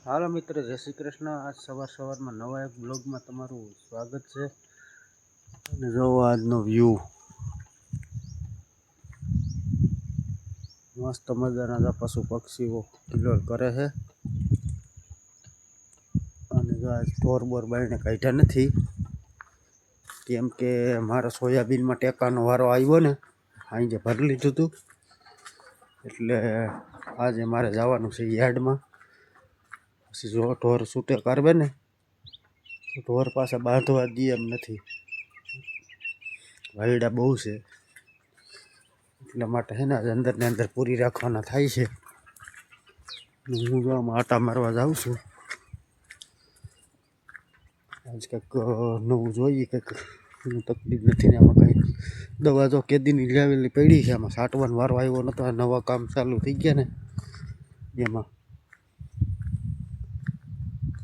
હાલો મિત્ર, જય શ્રી કૃષ્ણ। આજ સવારમાં નવા એક બ્લોગમાં તમારું સ્વાગત છે। અને જોવો આજનો વ્યૂ, મસ્ત મજાના પશુ પક્ષીઓ કિલોલ કરે છે। અને જો આજ ઢોર બોર બાઈને કાઢ્યા નથી, કેમ કે મારા સોયાબીનમાં ટેકાનો વારો આવ્યો ને, આજે ભરી લીધું હતું, એટલે આજે મારે જવાનું છે યાર્ડમાં। પછી જો ઢોર છૂટે કરવે ને તો ઢોર પાસે બાંધવા દે એમ નથી, વાયડા બહુ છે, એટલા માટે છે ને અંદર ને અંદર પૂરી રાખવાના થાય છે। હું જો આમાં આટા મારવા જાઉં છું। આજ કંઈક નવું જોઈએ, કંઈક તકલીફ નથી ને આમાં કંઈ દવા જો કેદીની લેવેલી પડી છે, આમાં છાંટવાનો વારો આવ્યો નતો, નવા કામ ચાલુ થઈ ગયા ને એમાં।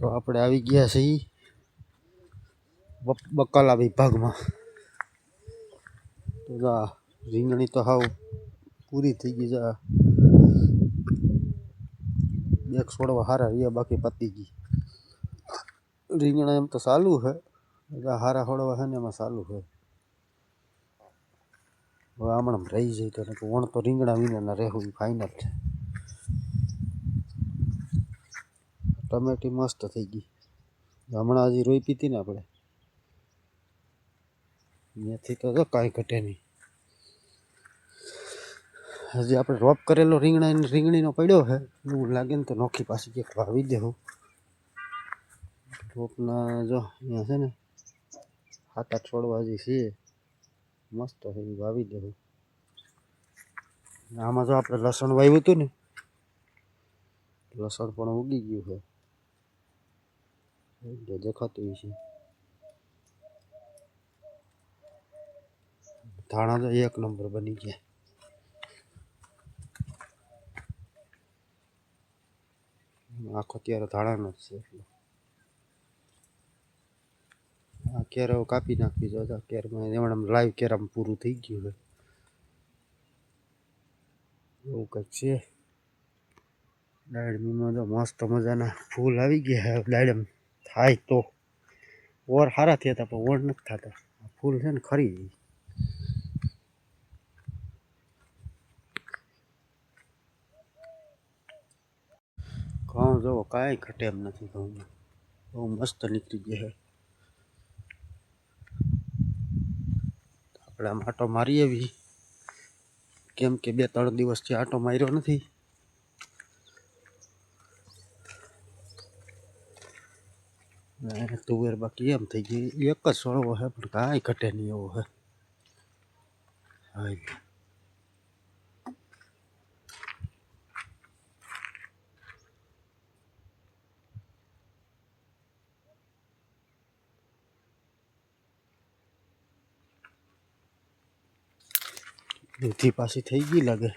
તો આપણે આવી ગયા છીએ બકાલા વિભાગમાં। તો રીંગણી તો હાવ પૂરી થઈ ગઈ છે, એક છોડવા હારા રહ્યા, બાકી પતી ગઈ। રીંગણા એમ તો ચાલુ છે, હારા છોડવા છે ને એમાં ચાલુ છે। હવે હમણાં રહી જાય તો વણ તો રીંગણા વિનાના રહેવું ફાઇનલ છે। ટમેટી મસ્ત થઈ ગઈ, હમણાં હજી રોપી હતી ને આપણે, ત્યાંથી તો જો કાંઈ ઘટે નહીં। હજી આપણે રોપ કરેલો રીંગણીનો પડ્યો છે, એવું લાગે ને તો નોખી પાછી ક્યાંક વાવી દેવું। રોપના જો અહીંયા છે ને 7-8 છોડવા હજી છે, મસ્ત છે, વાવી દેવું। આમાં જો આપણે લસણ વાવ્યું હતું ને, લસણ પણ ઉગી ગયું છે, દેખાતું છે। ધાણા તો એક નંબર બની ગયા, આખો ત્યારે ધાણાનો જ છે એટલો। આ કેરાઓ કાપી નાખવી જોઈએ, કેરમાં એમણે લાઈવ કેરામાં પૂરું થઈ ગયું છે, એવું કંઈક છે। દાડમીમાં તો મસ્ત મજાના ફૂલ આવી ગયા છે, દાડમ થાય તો ઓર સારા થયા હતા, પણ ઓર નથી થતા, ફૂલ છે ને ખરી ઘઉં જોવો કાંઈ ઘટે એમ નથી, ઘઉંમાં બહુ મસ્ત નીકળી ગયા છે। આપણે આમ આટો મારી આવી, કેમ કે 2-3 દિવસથી આટો માર્યો નથી, તુવેર બાકી એમ થઈ ગઈ, એક જ છોડવો છે પણ કાંઈ ઘટે નહીં એવો છે। હા, દૂધી પાછી થઈ ગઈ લાગે,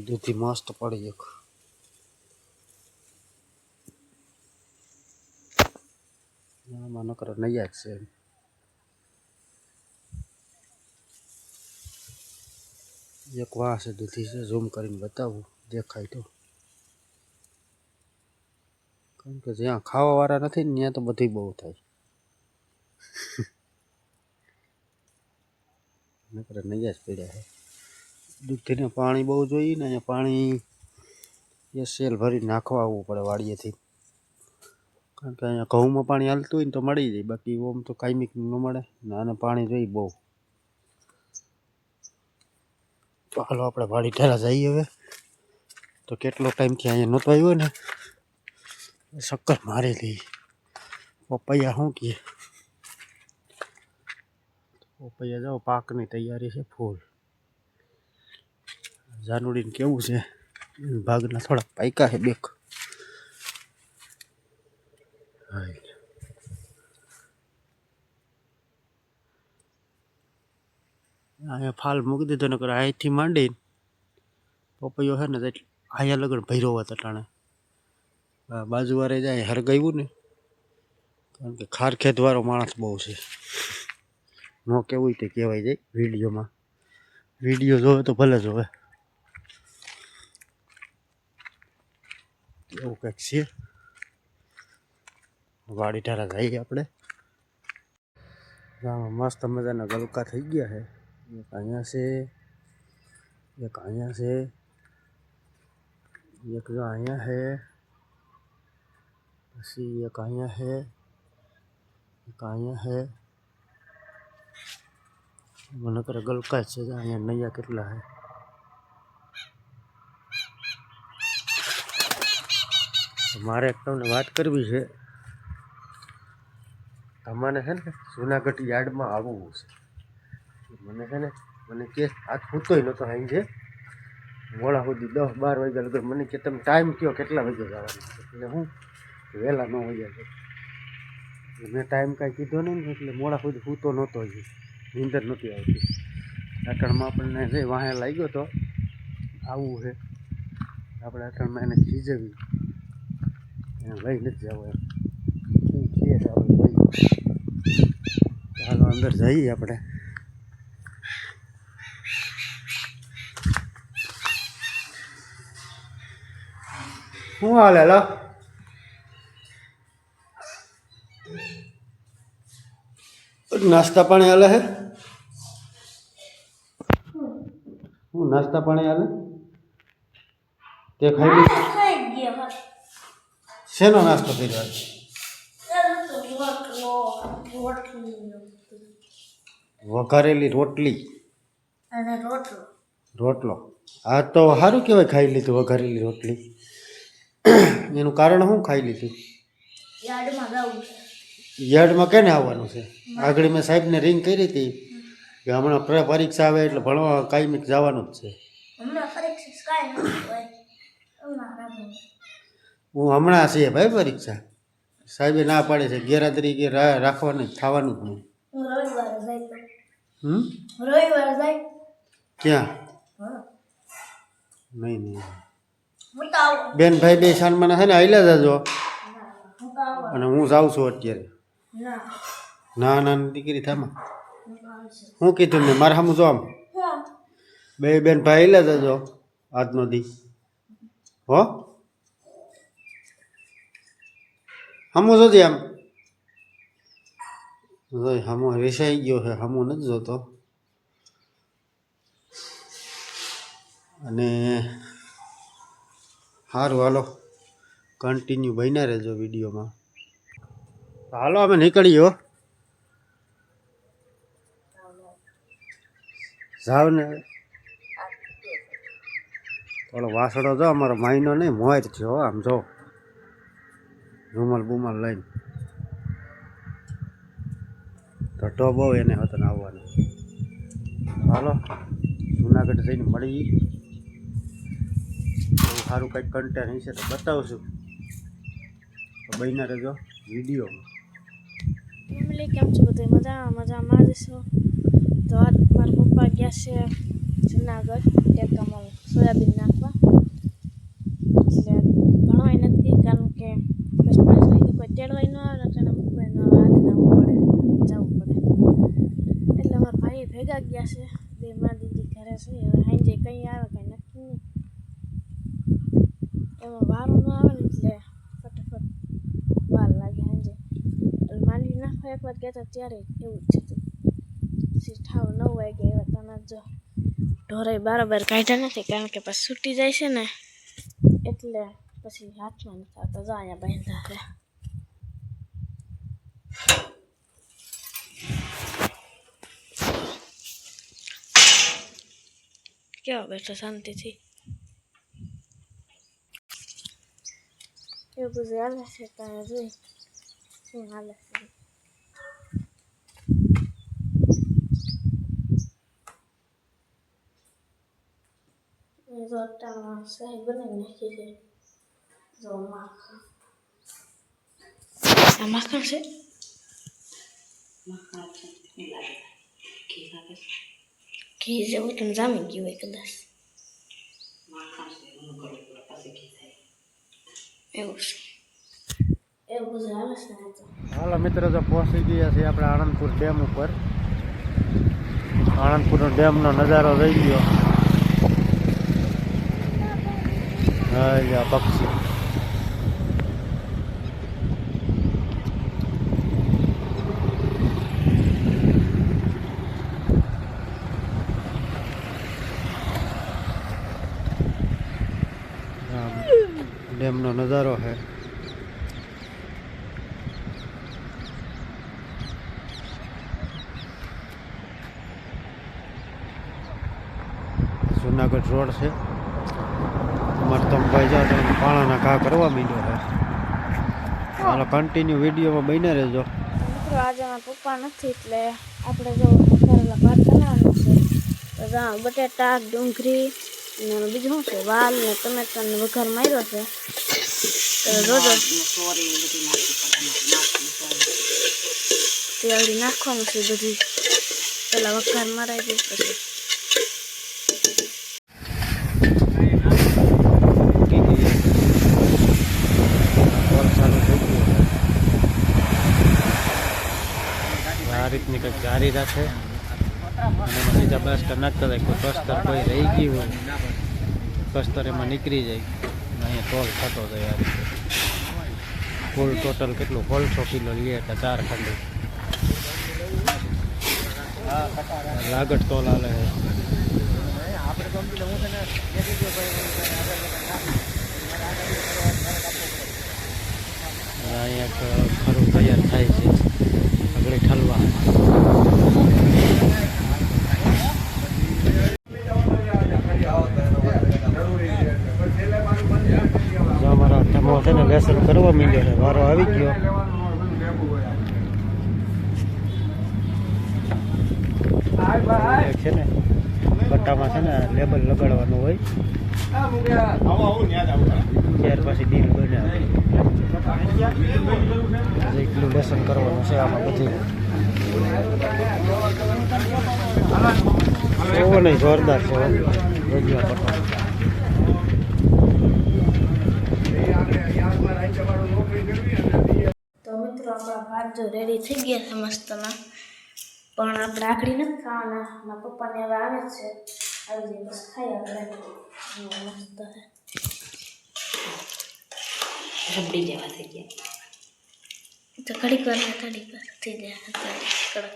દૂધી મસ્ત પડી એક, આમાં નકર નૈયા જ છે। એક વાહ છે દૂધી છે, ઝૂમ કરીને બતાવું દેખાય તો, કારણ કે જ્યાં ખાવા વાળા નથી ને ત્યાં તો બધી બહુ થાય, નકર નૈયા જ પડ્યા છે। દૂધીને પાણી બહુ જોઈએ ને, અહીંયા પાણી એ સેલ ભરી નાખવા આવવું પડે વાડીએથી, કારણ કે અહીંયા ઘઉંમાં પાણી હાલતું હોય ને તો મળી જાય, બાકી ઓમ તો કાયમિક ન મળે ને, આને પાણી જોઈએ બહુ। તો હાલો આપણે વાડી ઠેલા જઈએ હવે, તો કેટલો ટાઈમથી અહીંયા નહોતો આવ્યો ને, ચક્કર મારી લઈ। પપૈયા શું કહે, પપૈયા જાઓ પાકની તૈયારી છે ફૂલ, જાનુડીને કેવું છે, ભાગના થોડાક પાયકા છે બેક, અહીંયા ફાલ મૂકી દીધો, નકર અહીંથી માંડી પપૈયો છે ને અહીંયા લગન ભર્યો હોત અટાણે, બાજુવાળે જાય હરગાવ્યું ને, કારણ કે ખારખેદવાળો માણસ બહુ છે. ન કેવું તે કહેવાય જાય વિડીયોમાં. વિડીયો જોવે તો ભલે જોવે, એવું કંઈક છે. વાડી ધારા જઈએ આપણે. આમાં મસ્ત મજાના ગલકા થઈ ગયા છે. એક અહીંયા છે, એક અહીંયા છે, એક જો અહીંયા છે, પછી એક અહીંયા છે, એક અહીંયા છે. મને કરે ગલકા જ છે. અહીંયા નૈયા કેટલા છે. મારે એક તમને વાત કરવી છે. તમારે છે ને જુનાગઢ યાર્ડમાં આવવું છે. મને છે ને મને કે આજ પૂતોય નહોતો અહીં છે મોડા સુધી 10-12 વાગ્યા લગર મને કે તમે ટાઈમ કયો કેટલા વાગે જવાનું છે. એટલે હું વહેલા 9 વાગ્યા છે. મેં ટાઈમ કાંઈ કીધો નહીં ને એટલે મોડા સુધી સૂતો નહોતો. હજી નીંદર નહોતી આવતી. અટણમાં આપણને જે વાહે લાગ્યો તો આવવું છે. આપણે અટણમાં એને ખીજવી એને લઈ નથી જવું એમ કે આપણે લઈ. ચાલો અંદર જઈએ આપણે. શું હાલ હેલો નાસ્તા પાણી હાલે હે? હું નાસ્તા પાણી હાલે તે ખાઈ લીધું? શેનો નાસ્તો કર્યો? વઘારેલી રોટલી અને રોટલો. આ તો સારું કહેવાય ખાઈ લીધું વઘારેલી રોટલી. એનું કારણ શું ખાઈ લીધું? યાર્ડમાં કેને આવવાનું છે? આગળ મેં સાહેબને રિંગ કરી હતી કે હમણાં પરીક્ષા આવે એટલે ભણવા કાયમિક જવાનું જ છે. હું હમણાં છે ભાઈ પરીક્ષા. સાહેબે ના પાડે છે ગેરહાજરી કે રાખવાનું થવાનું જ નહીં. ક્યાં? નહીં બેન ભાઈ બે સાનમાના છે ને હાલ્યા જાજો. અને હું જાઉં છું અત્યારે. ના ના દીકરી થામાં હું કીધું ને મારે સામું જો આમ બે બેન ભાઈ હાલ્યા જાજો આજનો દી. હો સામું જોજે આમ. સામો રેસાઈ ગયો છે, સામું નથી જોતો. અને સારું હાલો કન્ટિન્યુ બન્યા રહેજો વિડીયોમાં. હાલો અમે નીકળીએ. જાવ ને થોડો વાસડો જો અમારો માયનો નહીં મોર છે. આમ જો રૂમાલ બુમાલ લઈને ઢટો બહુ એને હતો આવવાનું. હાલો જુનાગઢ જઈને મળી. બહુ સારું કંઈક કન્ટેન્ટ હશે તો બતાવશું. તો બન્યા રહેજો વિડીયોમાં. ફેમિલી કેમ છો? બધું મજામાં જશો. તો આજ મારા પપ્પા ગયા છે જુનાગઢ ટેકામાં સોયાબીન નાખવા. એટલે ભણવાય નથી કારણ કે કોઈ તેડવાય ન આવે ને મૂકવાય ન આવે. હાથ નાવું પડે જવું પડે એટલે મારા ભાઈ ભેગા ગયા છે. બે માં દીદી ઘરે છે. હવે સાંજે કંઈ આવે કંઈ નક્કી નહીં. એમાં વારો ન આવે ને એટલે ફટાફટ વાર લાગે સાંજે. માંડવી નાખવા એક વાર કહેતા ત્યારે એવું જ થતું. પછી ઠાવ 9 વાગે એવા તને જો ઢોરાઈ બરાબર કાઢ્યા નથી કારણ કે પછી છૂટી જાય છે ને એટલે પછી હાથમાં નથી આવતા. જો અહીંયા બાંધ્યા છે. કેવા બેઠો શાંતિથી એવું બધું હાલે છે. ત્યાં જોઈ શું હાલે છે. જો અત્યારમાં શાહી બનાવી નાખી છે. જો માખણ છે. ઘી જેવું તમે જામી ગયું હોય કદાચ. એવું છે. એવું એવું બધું હાલે છે ને તો. હાલો મિત્રો, તો પહોંચી ગયા છીએ આપણે આણંદપુર ડેમ ઉપર. આણંદપુરનો ડેમનો નજારો રહી ગયો. હા, પક્ષી ડેમનો નજારો છે. જુનાગઢ રોડ છે. અમારે તમભાઈ જાઓ તો પાણાના ઘા કરવા માંડ્યો છે. હાલો, કન્ટિન્યુ વિડીયોમાં બન્યા રહેજો. મિત્રો આજે મારા પપ્પા નથી એટલે આપણે જો વઘારેલા ભાત બનાવવાનું છે. તો જ્યાં બટેટા, ડુંગળી ને બીજું શું છે, વાલ ને ટમેટા ને વઘાર માર્યો છે. તો જોજો તેલડી નાખવાનું છે બધું. પેલા વઘાર મરાઈ દઈશ પછી. આ રીતની કંઈક જારી રાખે અને એમાં સીધા પ્લાસ્ટર નાખતા જાય. કોઈ પ્લાસ્ટર કોઈ રહી ગયું હોય, પ્લાસ્ટર એમાં નીકળી જાય અને અહીંયા ટોલ થતો જાય. આ રીતે ફૂલ ટોટલ કેટલું 150 કિલો લે એટલે 4 ખંડી લાગત ટોલ હાલે છે. અહીંયા એક ખરું તૈયાર થાય છે આગળ ઠલવા. અમારા ધમો છે ને લેસન કરવા માંડ્યો છે. વારો આવી ગયો. છે ને પટ્ટામાં છે ને લેબલ લગાડવાનું હોય, ત્યાર પછી ડીલ બને. એટલું લેસન કરવાનું છે આમાં બધી. એવો નહીં, જોરદાર છે રોજિયા પટ્ટા. તો મિત્રો આપણા ભાત જો રેડી થઈ ગયા છે મસ્તના, પણ આપણે આખડી નથી ખાવાના. મારા પપ્પાને હવે આવે જ છે, આવી જાય બસ ખાઈ આપણે. મસ્ત છે, રબડી જેવા થઈ ગયા. તો ઘડીક વાર થઈ જાય કડક.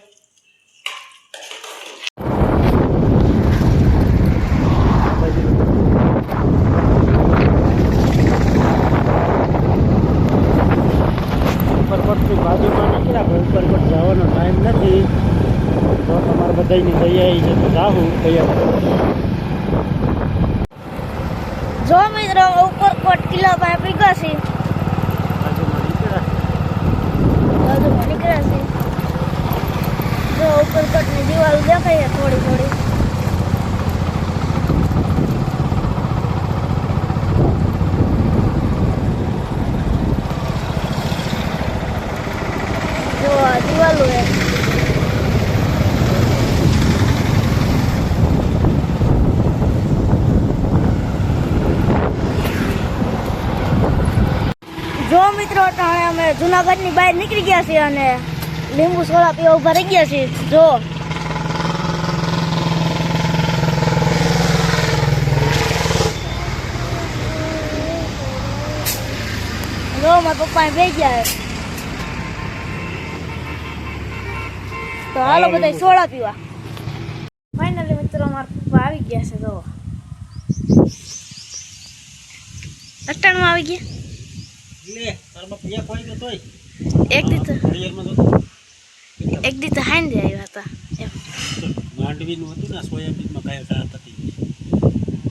ઉપરકોટથી બાજુમાં નથી રાખો. ઉપરકોટ જવાનો ટાઈમ નથી, તો તમારે બધાની તૈયારી છે તો જાઉં તૈયાર. જો મિત્રો ઉપરકોટ કિલ્લા પાસે પીગા છે, બાજુમાં નીકળ્યા છે. જો ઉપરકોટની દિવાલ દેખાય થોડી થોડી. જો આ દિવાલો હે. જો મિત્રો અટાણે અમે જુનાગઢની બહાર નીકળી ગયા છીએ અને લીંબુ સોડા પીવા ઉભા રહી ગયા છીએ. જો મારા પપ્પા બે ગયા છે. તો હાલો બધા સોડા પીવા. ફાઇનલી મિત્રો મારા પપ્પા આવી ગયા છે. જો અટાણમાં આવી ગયા. એક દી તો હાંજે આવ્યા હતા એમ. માંડવીનું હતું ને, સોયાબીનમાં કાંઈ કાંત હતી.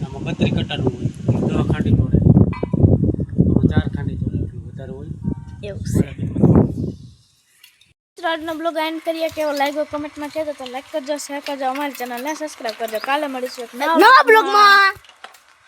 આમાં 32 કટ્ટાનું હોય, 10 ખાંડી જોડે, આમાં 4 ખાંડી જોડે, એટલું વધારે હોય એવું છે. આજનો બ્લોગ એન્ડ કરીએ. કેવો લાગ્યો કમેન્ટમાં કહેજો. તો લાઈક કરજો, શેર કરજો, અમારી ચેનલને સબસ્ક્રાઈબ કરજો. કાલે મળીશું એક નવા બ્લોગમાં.